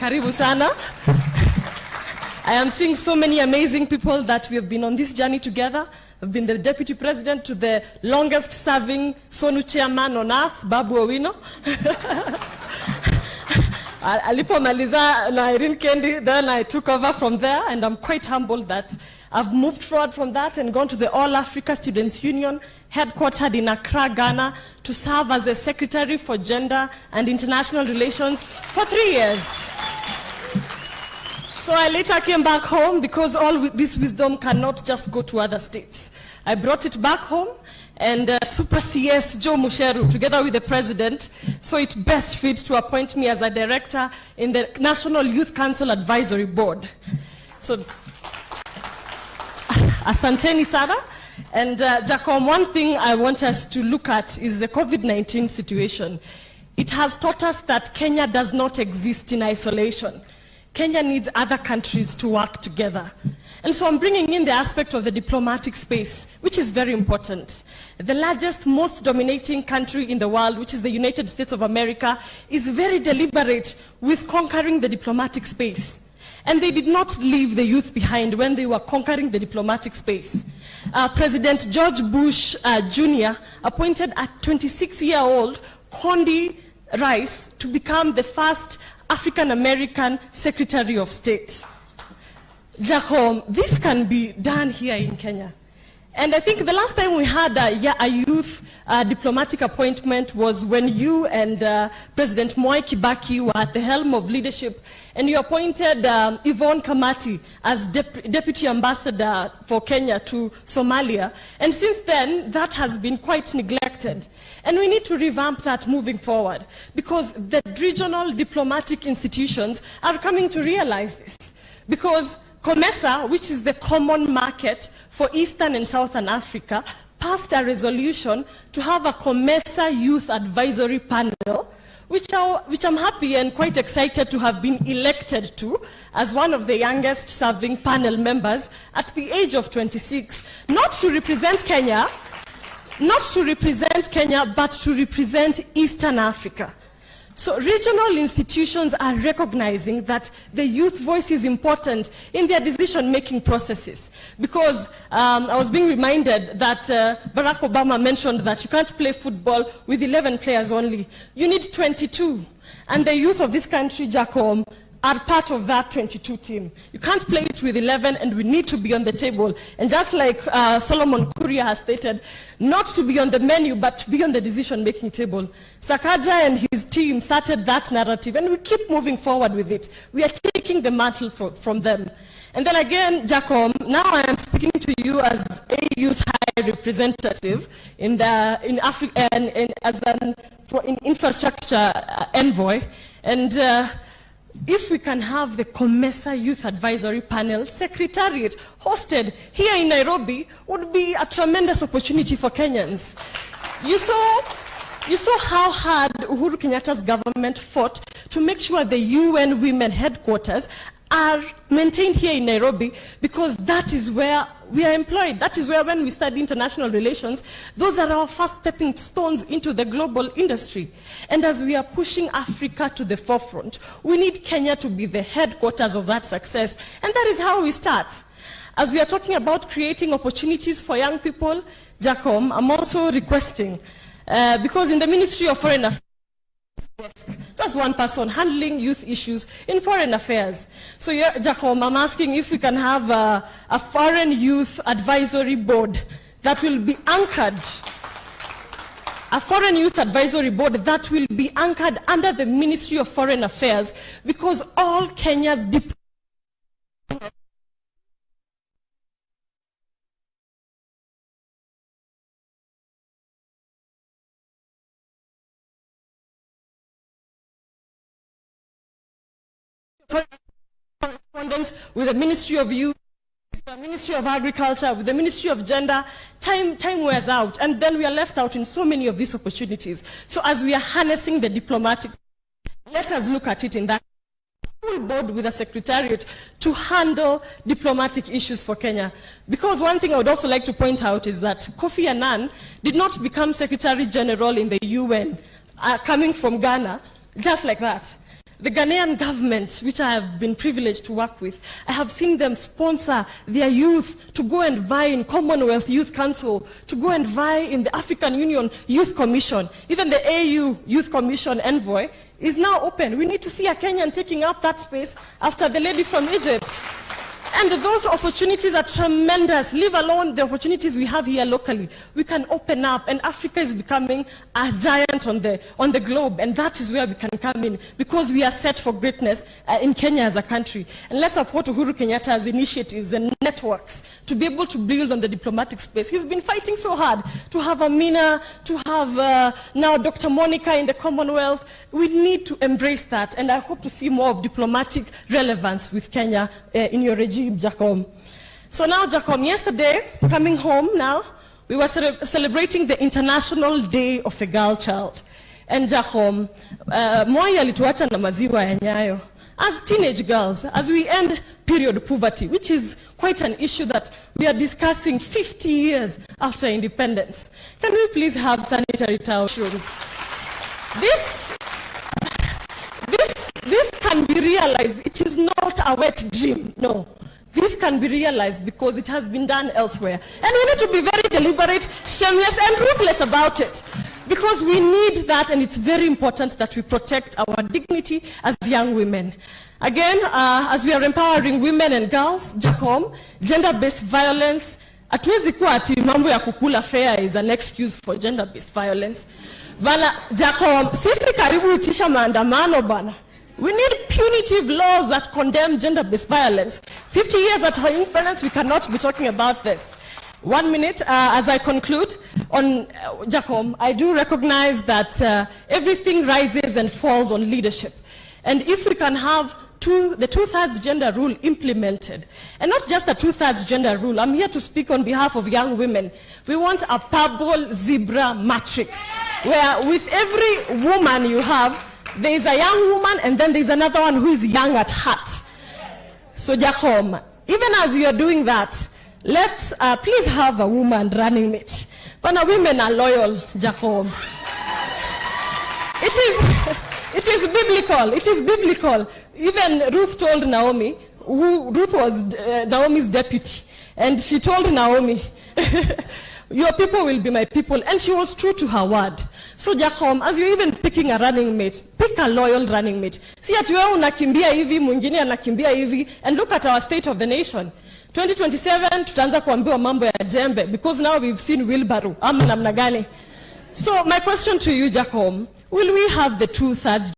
Karibu sana. I am seeing so many amazing people that we have been on this journey together. I've been the deputy president to the longest serving Sonu chairman on earth, Babu Owino. Alipomaliza na Irene Kendi, then I took over from there, and I'm quite humbled that I've moved forward from that and gone to the All Africa Students Union, headquartered in Accra, Ghana, to serve as the Secretary for Gender and International Relations for 3 years. So I later came back home because all this wisdom cannot just go to other states. I brought it back home, and Super CS Joe Musheru, together with the president, saw it best fit to appoint me as a director in the National Youth Council Advisory Board. So, asanteni sana. And Jacob, one thing I want us to look at is the COVID-19 situation. It has taught us that Kenya does not exist in isolation. Kenya needs other countries to work together. And so I'm bringing in the aspect of the diplomatic space, which is very important. The largest, most dominating country in the world, which is the United States of America, is very deliberate with conquering the diplomatic space. And they did not leave the youth behind when they were conquering the diplomatic space. President George Bush Jr. appointed a 26-year-old Condi Rice to become the first African-American Secretary of State. Jacob, this can be done here in Kenya. And I think the last time we had a youth diplomatic appointment was when you and President Mwai Kibaki were at the helm of leadership, and you appointed Yvonne Kamati as Deputy Ambassador for Kenya to Somalia. And since then, that has been quite neglected. And we need to revamp that moving forward, because the regional diplomatic institutions are coming to realize this. Because COMESA, which is the common market for Eastern and Southern Africa, passed a resolution to have a COMESA Youth Advisory Panel, which I'm happy and quite excited to have been elected to as one of the youngest serving panel members at the age of 26, not to represent Kenya, but to represent Eastern Africa. So regional institutions are recognizing that the youth voice is important in their decision-making processes. Because I was being reminded that Barack Obama mentioned that you can't play football with 11 players only. You need 22. And the youth of this country, Jacob, are part of that 22 team. You can't play it with 11, and we need to be on the table. And just like Solomon Kuria has stated, not to be on the menu, but to be on the decision-making table. Sakaja and his team started that narrative, and we keep moving forward with it. We are taking the mantle from them. And then again, Jacob, now I am speaking to you as AU's high representative in Africa and as an infrastructure envoy. And if we can have the COMESA Youth Advisory Panel Secretariat hosted here in Nairobi, would be a tremendous opportunity for Kenyans. You saw how hard Uhuru Kenyatta's government fought to make sure the UN Women headquarters are maintained here in Nairobi, because that is where we are employed. That is where, when we study international relations, those are our first stepping stones into the global industry. And as we are pushing Africa to the forefront, we need Kenya to be the headquarters of that success. And that is how we start. As we are talking about creating opportunities for young people, Jacob, I'm also requesting, because in the Ministry of Foreign Affairs, just one person handling youth issues in foreign affairs. So, Jacob, I'm asking if we can have a foreign youth advisory board that will be anchored, a foreign youth advisory board that will be anchored under the Ministry of Foreign Affairs, because all Kenya's correspondence with the Ministry of Youth, the Ministry of Agriculture, with the Ministry of Gender, time wears out, and then we are left out in so many of these opportunities. So as we are harnessing the diplomatic, let us look at it in that full board with a secretariat to handle diplomatic issues for Kenya. Because one thing I would also like to point out is that Kofi Annan did not become Secretary General in the UN, coming from Ghana, just like that. The Ghanaian government, which I have been privileged to work with, I have seen them sponsor their youth to go and vie in Commonwealth Youth Council, to go and vie in the African Union Youth Commission. Even the AU Youth Commission envoy is now open. We need to see a Kenyan taking up that space after the lady from Egypt. And those opportunities are tremendous, leave alone the opportunities we have here locally. We can open up, and Africa is becoming a giant on the globe, and that is where we can come in, because we are set for greatness in Kenya as a country. And let's support Uhuru Kenyatta's initiatives and networks to be able to build on the diplomatic space. He's been fighting so hard to have Amina, to have now Dr. Monica in the Commonwealth. We need to embrace that, and I hope to see more of diplomatic relevance with Kenya in your regime, Jacom. So now, Jacom, yesterday, coming home now, we were celebrating the International Day of the Girl Child. And Jacom, Moi alituacha na maziwa ya nyayo. As teenage girls, as we end period poverty, which is quite an issue that we are discussing 50 years after independence, can we please have sanitary towels? This can be realized. It is not a wet dream, no. This can be realized because it has been done elsewhere. And we need to be very deliberate, shameless, and ruthless about it. Because we need that, and it's very important that we protect our dignity as young women. Again, as we are empowering women and girls, Jacom, gender-based violence, hatuwezi kuwa ati mambo ya kukula fair is an excuse for gender-based violence. Bana, Jacom, sisi karibu itisha maandamano bana. We need punitive laws that condemn gender-based violence. 50 years after independence, we cannot be talking about this. 1 minute, as I conclude, on Jacom, I do recognize that everything rises and falls on leadership. And if we can have the two-thirds gender rule implemented, and not just a two-thirds gender rule, I'm here to speak on behalf of young women. We want a purple zebra matrix, where with every woman you have, there is a young woman, and then there is another one who is young at heart. So Jacom, even as you are doing that, let's please have a woman running it. But now women are loyal, Jacom. It is biblical. It is biblical. Even Ruth told Naomi, Ruth was Naomi's deputy, and she told Naomi, your people will be my people. And she was true to her word. So Jacom, as you're even picking a running mate, pick a loyal running mate. See ati wewe unakimbia hivi, mwingine anakimbia hivi, and look at our state of the nation. 2027 tutaanza kuambiwa mambo ya jembe, because now we've seen wheelbarrow ama namna gani. So my question to you, Jacom, will we have the two-thirds